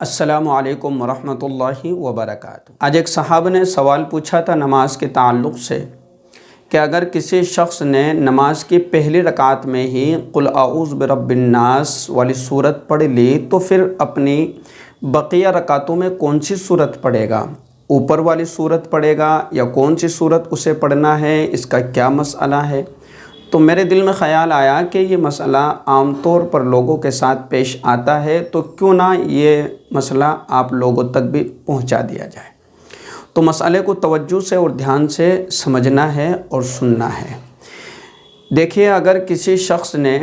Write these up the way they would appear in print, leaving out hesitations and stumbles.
السلام علیکم ورحمۃ اللہ وبرکاتہ۔ آج ایک صحابہ نے سوال پوچھا تھا نماز کے تعلق سے کہ اگر کسی شخص نے نماز کی پہلی رکعت میں ہی قل اعوذ برب الناس والی صورت پڑھ لی تو پھر اپنی بقیہ رکعتوں میں کون سی صورت پڑھے گا؟ اوپر والی صورت پڑھے گا یا کون سی صورت اسے پڑھنا ہے؟ اس کا کیا مسئلہ ہے؟ تو میرے دل میں خیال آیا کہ یہ مسئلہ عام طور پر لوگوں کے ساتھ پیش آتا ہے، تو کیوں نہ یہ مسئلہ آپ لوگوں تک بھی پہنچا دیا جائے۔ تو مسئلے کو توجہ سے اور دھیان سے سمجھنا ہے اور سننا ہے۔ دیکھیے، اگر کسی شخص نے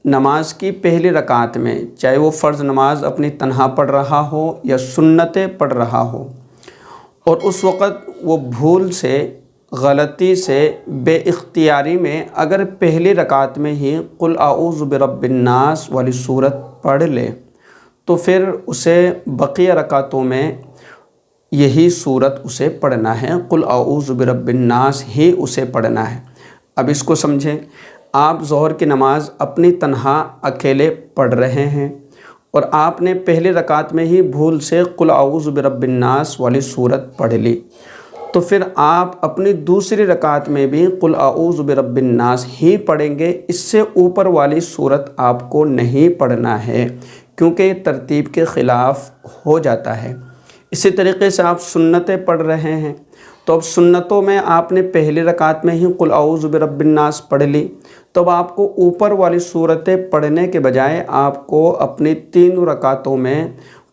نماز کی پہلی رکعت میں، چاہے وہ فرض نماز اپنی تنہا پڑھ رہا ہو یا سنتیں پڑھ رہا ہو، اور اس وقت وہ بھول سے، غلطی سے، بے اختیاری میں اگر پہلی رکعت میں ہی قل اعوذ برب الناس والی صورت پڑھ لے تو پھر اسے بقیہ رکعتوں میں یہی صورت اسے پڑھنا ہے، قل اعوذ برب الناس ہی اسے پڑھنا ہے۔ اب اس کو سمجھیں، آپ ظہر کی نماز اپنی تنہا اکیلے پڑھ رہے ہیں اور آپ نے پہلی رکعت میں ہی بھول سے قل اعوذ برب الناس والی صورت پڑھ لی، تو پھر آپ اپنی دوسری رکعت میں بھی قل اعوذ برب الناس ہی پڑھیں گے۔ اس سے اوپر والی صورت آپ کو نہیں پڑھنا ہے، کیونکہ یہ ترتیب کے خلاف ہو جاتا ہے۔ اسی طریقے سے آپ سنتیں پڑھ رہے ہیں، تو اب سنتوں میں آپ نے پہلی رکعت میں ہی قل اعوذ برب الناس پڑھ لی، تو اب آپ کو اوپر والی صورتیں پڑھنے کے بجائے آپ کو اپنی تینوں رکعتوں میں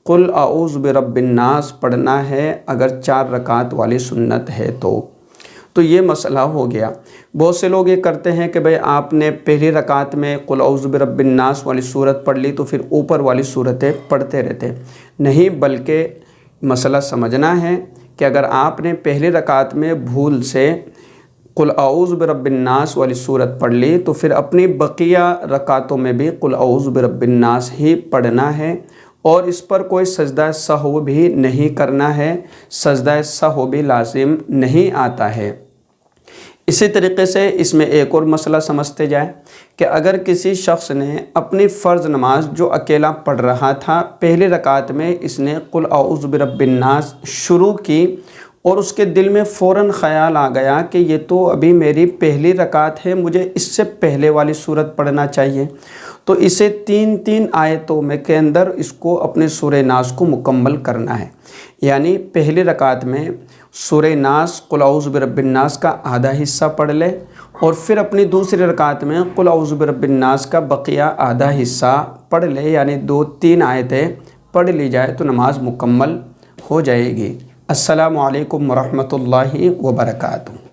قل اعوذ برب الناس پڑھنا ہے، اگر 4 رکعت والی سنت ہے تو یہ مسئلہ ہو گیا۔ بہت سے لوگ یہ کرتے ہیں کہ بھئی آپ نے پہلی رکعت میں قل اعوذ برب الناس والی صورت پڑھ لی تو پھر اوپر والی صورتیں پڑھتے رہتے۔ نہیں، بلکہ مسئلہ سمجھنا ہے کہ اگر آپ نے پہلی رکعت میں بھول سے قل اعوذ برب الناس والی صورت پڑھ لی تو پھر اپنی بقیہ رکعتوں میں بھی قل اعوذ برب الناس ہی پڑھنا ہے، اور اس پر کوئی سجدہ سہو بھی نہیں کرنا ہے، سجدہ سہو بھی لازم نہیں آتا ہے۔ اسی طریقے سے اس میں ایک اور مسئلہ سمجھتے جائیں کہ اگر کسی شخص نے اپنی فرض نماز جو اکیلا پڑھ رہا تھا، پہلی رکعت میں اس نے قل اعوذ برب الناس شروع کی اور اس کے دل میں فوراً خیال آ گیا کہ یہ تو ابھی میری پہلی رکعت ہے، مجھے اس سے پہلے والی صورت پڑھنا چاہیے، تو اسے 3 آیتوں میں کے اندر اس کو اپنے سورہ ناس کو مکمل کرنا ہے۔ یعنی پہلی رکعت میں سورہ ناس قل اعوذ برب الناس کا آدھا حصہ پڑھ لے، اور پھر اپنی دوسری رکعت میں قل اعوذ برب الناس کا بقیہ آدھا حصہ پڑھ لے، یعنی 2-3 آیتیں پڑھ لی جائے تو نماز مکمل ہو جائے گی۔ السلام علیکم ورحمۃ اللہ وبرکاتہ۔